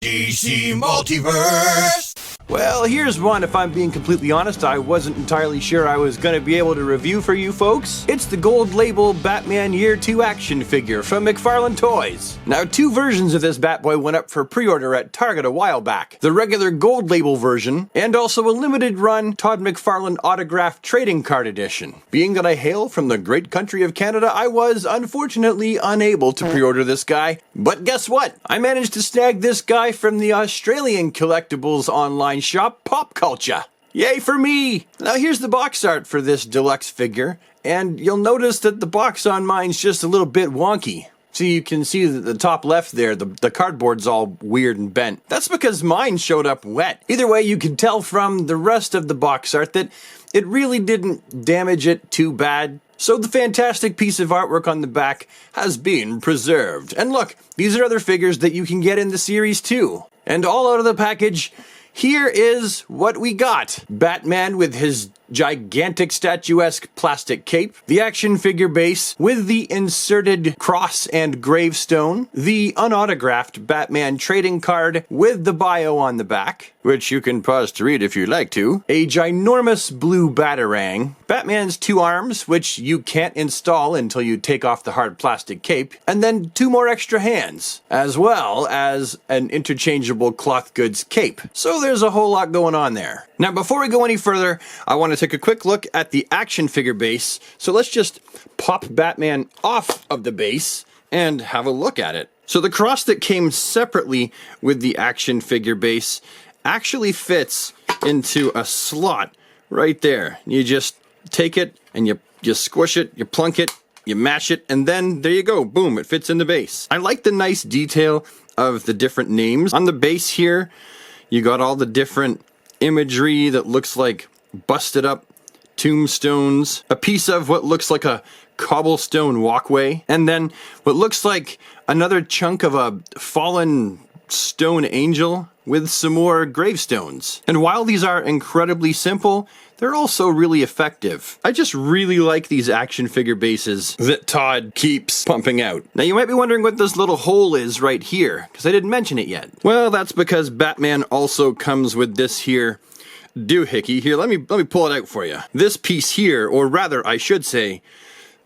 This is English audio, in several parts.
DC Multiverse! Well, here's one. If I'm being completely honest, I wasn't entirely sure I was going to be able to review for you folks. It's the gold label Batman Year 2 action figure from McFarlane Toys. Now, two versions of this bad boy went up for pre-order at Target a while back. The regular gold label version, and also a limited run Todd McFarlane autographed trading card edition. Being that I hail from the great country of Canada, I was unfortunately unable to pre-order this guy. But guess what? I managed to snag this guy from the Australian collectibles online shop Pop Culture. Yay for me! Now here's the box art for this deluxe figure, and you'll notice that the box on mine's just a little bit wonky. So you can see that the top left there, the cardboard's all weird and bent. That's because mine showed up wet. Either way, you can tell from the rest of the box art that it really didn't damage it too bad. So the fantastic piece of artwork on the back has been preserved. And look, these are other figures that you can get in the series too. And all out of the package, here is what we got. Batman with his gigantic statuesque plastic cape, the action figure base with the inserted cross and gravestone, the unautographed Batman trading card with the bio on the back, which you can pause to read if you'd like to, a ginormous blue batarang, Batman's two arms, which you can't install until you take off the hard plastic cape, and then two more extra hands, as well as an interchangeable cloth goods cape. So there's a whole lot going on there. Now before we go any further, I want to take a quick look at the action figure base. So let's just pop Batman off of the base and have a look at it. So the cross that came separately with the action figure base actually fits into a slot right there. You just take it and you squish it, you plunk it, you mash it, and then there you go, boom, it fits in the base. I like the nice detail of the different names. On the base here, you got all the different imagery that looks like busted up tombstones, a piece of what looks like a cobblestone walkway, and then what looks like another chunk of a fallen stone angel with some more gravestones. And while these are incredibly simple, they're also really effective. I just really like these action figure bases that Todd keeps pumping out. Now you might be wondering what this little hole is right here, because I didn't mention it yet. Well, that's because Batman also comes with this here doohickey. Here, let me pull it out for you. This piece here, or rather, I should say,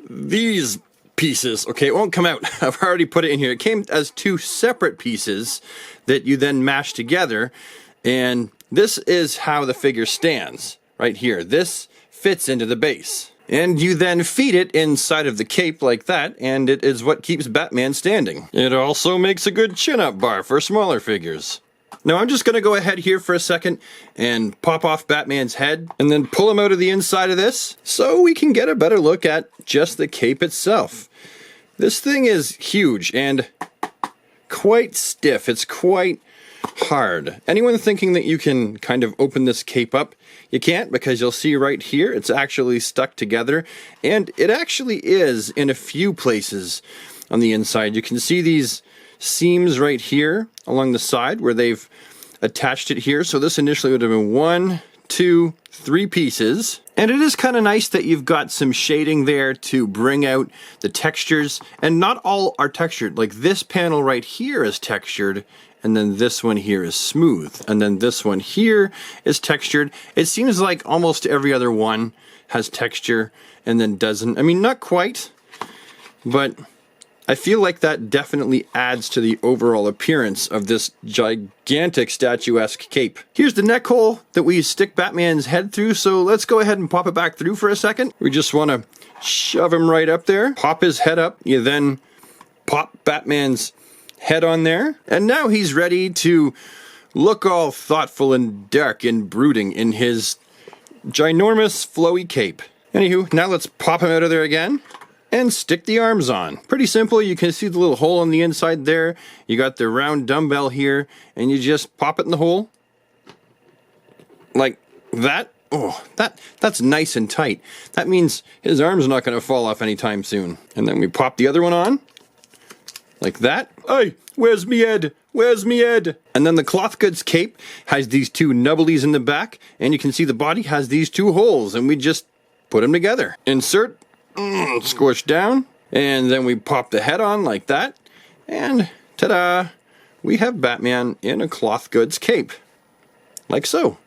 these pieces, okay, it won't come out. I've already put it in here. It came as two separate pieces that you then mash together, and this is how the figure stands, right here. This fits into the base. And you then feed it inside of the cape like that, and it is what keeps Batman standing. It also makes a good chin-up bar for smaller figures. Now I'm just going to go ahead here for a second and pop off Batman's head and then pull him out of the inside of this so we can get a better look at just the cape itself. This thing is huge and quite stiff. It's quite hard. Anyone thinking that you can kind of open this cape up, you can't, because you'll see right here it's actually stuck together, and it actually is in a few places on the inside. You can see these seams right here along the side where they've attached it here. So this initially would have been 1, 2, 3 pieces. And it is kind of nice that you've got some shading there to bring out the textures. And not all are textured. Like this panel right here is textured, and then this one here is smooth. And then this one here is textured. It seems like almost every other one has texture and then doesn't. I mean, not quite, but I feel like that definitely adds to the overall appearance of this gigantic statuesque cape. Here's the neck hole that we stick Batman's head through, so let's go ahead and pop it back through for a second. We just want to shove him right up there, pop his head up, you then pop Batman's head on there, and now he's ready to look all thoughtful and dark and brooding in his ginormous flowy cape. Anywho, now let's pop him out of there again and stick the arms on. Pretty simple. You can see the little hole on the inside there. You got the round dumbbell here, and you just pop it in the hole like that. Oh, that's nice and tight. That means his arm's not going to fall off anytime soon. And then we pop the other one on like that. Hey, where's me head? Where's me head? And then the cloth goods cape has these two nubblies in the back, and you can see the body has these two holes, and we just put them together. Insert, squish down, and then we pop the head on like that, and ta-da! we have Batman in a cloth goods cape. Like so.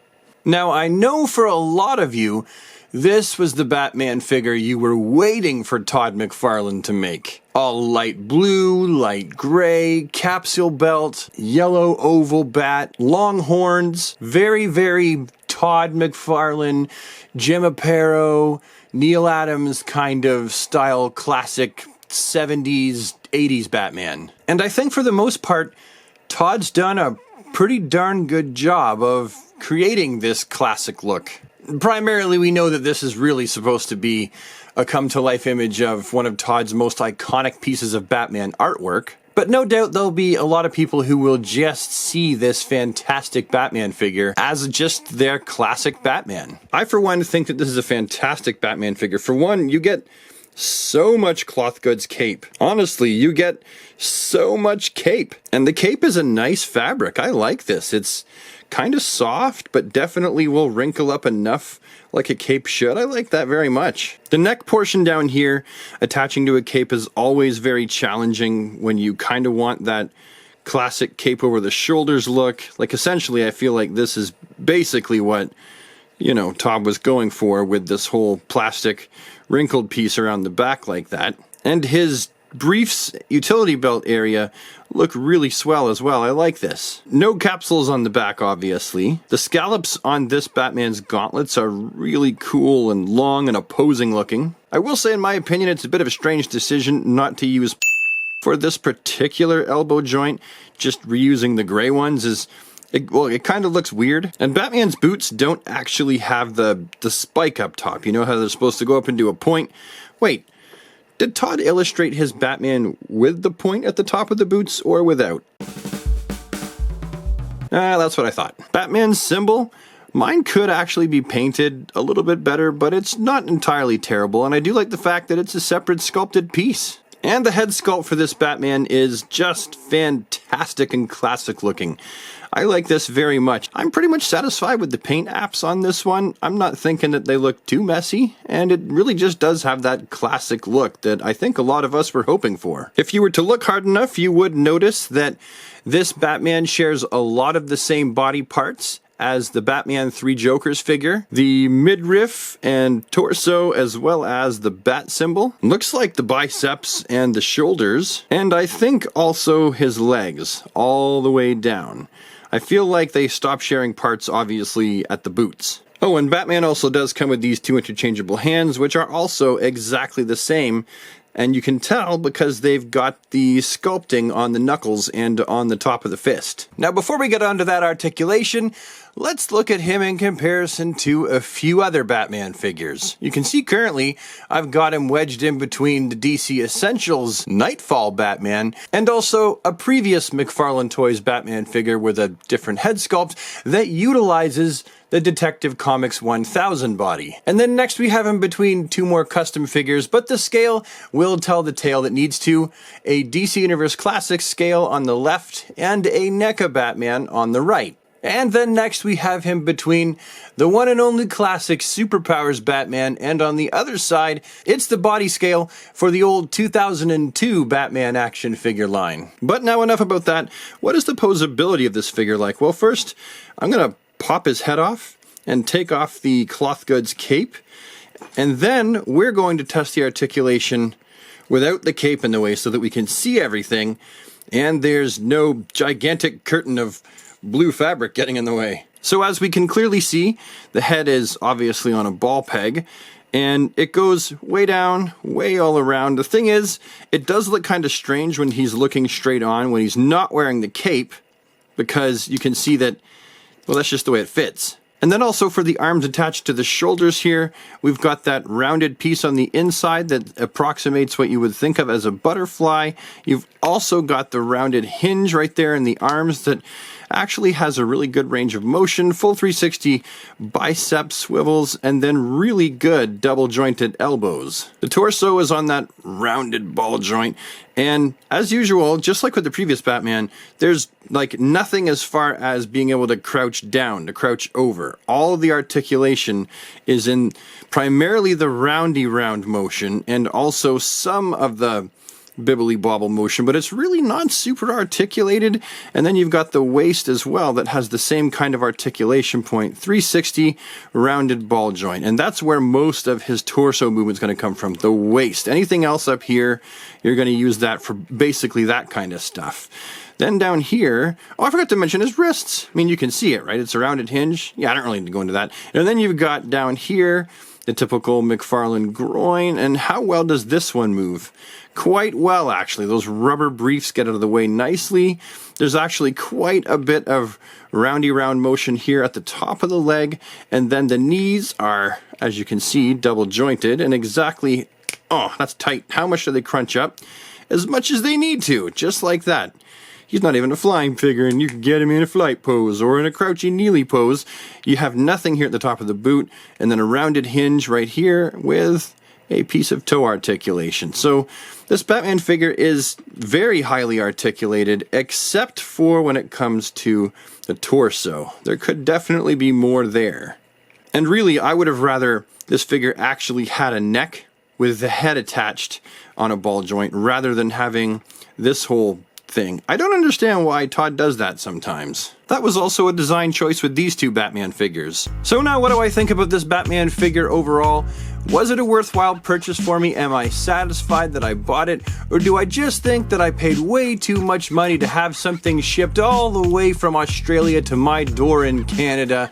Now, I know for a lot of you, this was the Batman figure you were waiting for Todd McFarlane to make. All light blue, light gray, capsule belt, yellow oval bat, long horns, very, very Todd McFarlane, Jim Aparo, Neil Adams kind of style classic 70s, 80s Batman. And I think for the most part, Todd's done a pretty darn good job of creating this classic look. Primarily, we know that this is really supposed to be a come-to-life image of one of Todd's most iconic pieces of Batman artwork, but no doubt there'll be a lot of people who will just see this fantastic Batman figure as just their classic Batman. I, for one, think that this is a fantastic Batman figure. For one, you get so much cloth goods cape. Honestly, you get so much cape. And the cape is a nice fabric. I like this. It's kind of soft, but definitely will wrinkle up enough like a cape should. I like that very much. The neck portion down here, attaching to a cape, is always very challenging when you kind of want that classic cape over the shoulders look. Like, essentially, I feel like this is basically what, you know, Todd was going for with this whole plastic wrinkled piece around the back like that. And his briefs utility belt area look really swell as well. I like this. No capsules on the back, obviously. The scallops on this Batman's gauntlets are really cool and long and opposing looking. I will say, in my opinion, it's a bit of a strange decision not to use for this particular elbow joint. Just reusing the gray ones is, it kind of looks weird. And Batman's boots don't actually have the spike up top. You know how they're supposed to go up into a point? Wait, did Todd illustrate his Batman with the point at the top of the boots or without? That's what I thought. Batman's symbol? Mine could actually be painted a little bit better, but it's not entirely terrible, and I do like the fact that it's a separate sculpted piece. And the head sculpt for this Batman is just fantastic and classic looking. I like this very much. I'm pretty much satisfied with the paint apps on this one. I'm not thinking that they look too messy, and it really just does have that classic look that I think a lot of us were hoping for. If you were to look hard enough, you would notice that this Batman shares a lot of the same body parts as the Batman 3 Jokers figure. The midriff and torso, as well as the bat symbol. Looks like the biceps and the shoulders, and I think also his legs all the way down. I feel like they stopped sharing parts, obviously, at the boots. Oh, and Batman also does come with these two interchangeable hands, which are also exactly the same. And you can tell because they've got the sculpting on the knuckles and on the top of the fist. Now, before we get onto that articulation, let's look at him in comparison to a few other Batman figures. You can see currently I've got him wedged in between the DC Essentials Nightfall Batman and also a previous McFarlane Toys Batman figure with a different head sculpt that utilizes the Detective Comics 1000 body. And then next we have him between two more custom figures, but the scale will tell the tale that needs to. A DC Universe Classic scale on the left and a NECA Batman on the right. And then next we have him between the one and only classic Superpowers Batman, and on the other side, it's the body scale for the old 2002 Batman action figure line. But now enough about that. What is the posability of this figure like? Well, first, I'm gonna pop his head off and take off the cloth goods cape, and then we're going to test the articulation without the cape in the way so that we can see everything and there's no gigantic curtain of blue fabric getting in the way. So as we can clearly see, the head is obviously on a ball peg and it goes way down, way all around. The thing is, it does look kind of strange when he's looking straight on when he's not wearing the cape, because you can see that, well, that's just the way it fits. And then also for the arms attached to the shoulders here, we've got that rounded piece on the inside that approximates what you would think of as a butterfly. You've also got the rounded hinge right there in the arms that actually has a really good range of motion, full 360 bicep swivels, and then really good double jointed elbows. The torso is on that rounded ball joint, and as usual, just like with the previous Batman, there's like nothing as far as being able to crouch down, to crouch over. All of the articulation is in primarily the roundy round motion, and also some of the bibbly bobble motion, but it's really not super articulated. And then you've got the waist as well that has the same kind of articulation point, 360 rounded ball joint. And that's where most of his torso movement is going to come from, the waist. Anything else up here, you're going to use that for basically that kind of stuff. Then down here, oh, I forgot to mention his wrists. I mean, you can see it, right? It's a rounded hinge. Yeah, I don't really need to go into that. And then you've got down here the typical McFarlane groin. And how well does this one move? Quite well, actually. Those rubber briefs get out of the way nicely. There's actually quite a bit of roundy round motion here at the top of the leg. And then the knees are, as you can see, double jointed and exactly, oh, that's tight. How much do they crunch up? As much as they need to, just like that. He's not even a flying figure, and you can get him in a flight pose or in a crouching kneelie pose. You have nothing here at the top of the boot, and then a rounded hinge right here with a piece of toe articulation. So this Batman figure is very highly articulated, except for when it comes to the torso. There could definitely be more there. And really, I would have rather this figure actually had a neck with the head attached on a ball joint rather than having this whole thing. I don't understand why Todd does that sometimes. That was also a design choice with these two Batman figures. So now what do I think about this Batman figure overall? Was it a worthwhile purchase for me? Am I satisfied that I bought it? Or do I just think that I paid way too much money to have something shipped all the way from Australia to my door in Canada,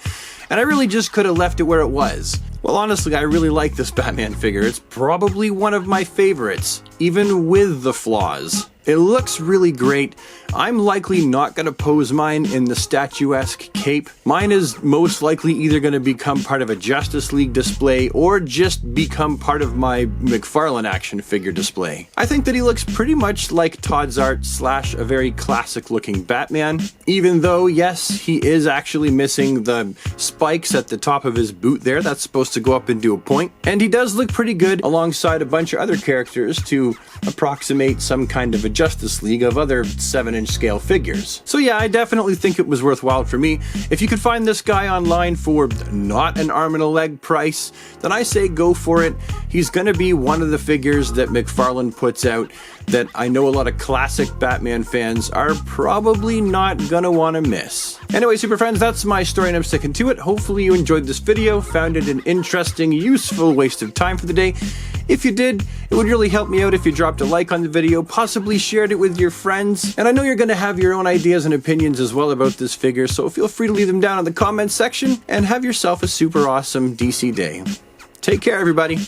and I really just could have left it where it was? Well, honestly, I really like this Batman figure. It's probably one of my favorites, even with the flaws. It looks really great. I'm likely not going to pose mine in the statuesque cape. Mine is most likely either going to become part of a Justice League display or just become part of my McFarlane action figure display. I think that he looks pretty much like Todd's art / a very classic looking Batman, even though, yes, he is actually missing the spikes at the top of his boot there. That's supposed to go up into a point. And he does look pretty good alongside a bunch of other characters to approximate some kind of a Justice League of other 7-inch scale figures. So yeah, I definitely think it was worthwhile for me. If you could find this guy online for not an arm and a leg price, then I say go for it. He's gonna be one of the figures that McFarlane puts out that I know a lot of classic Batman fans are probably not gonna wanna miss. Anyway, super friends, that's my story and I'm sticking to it. Hopefully you enjoyed this video, found it an interesting, useful waste of time for the day. If you did, it would really help me out if you dropped a like on the video, possibly shared it with your friends. And I know you're going to have your own ideas and opinions as well about this figure, so feel free to leave them down in the comments section and have yourself a super awesome DC day. Take care, everybody.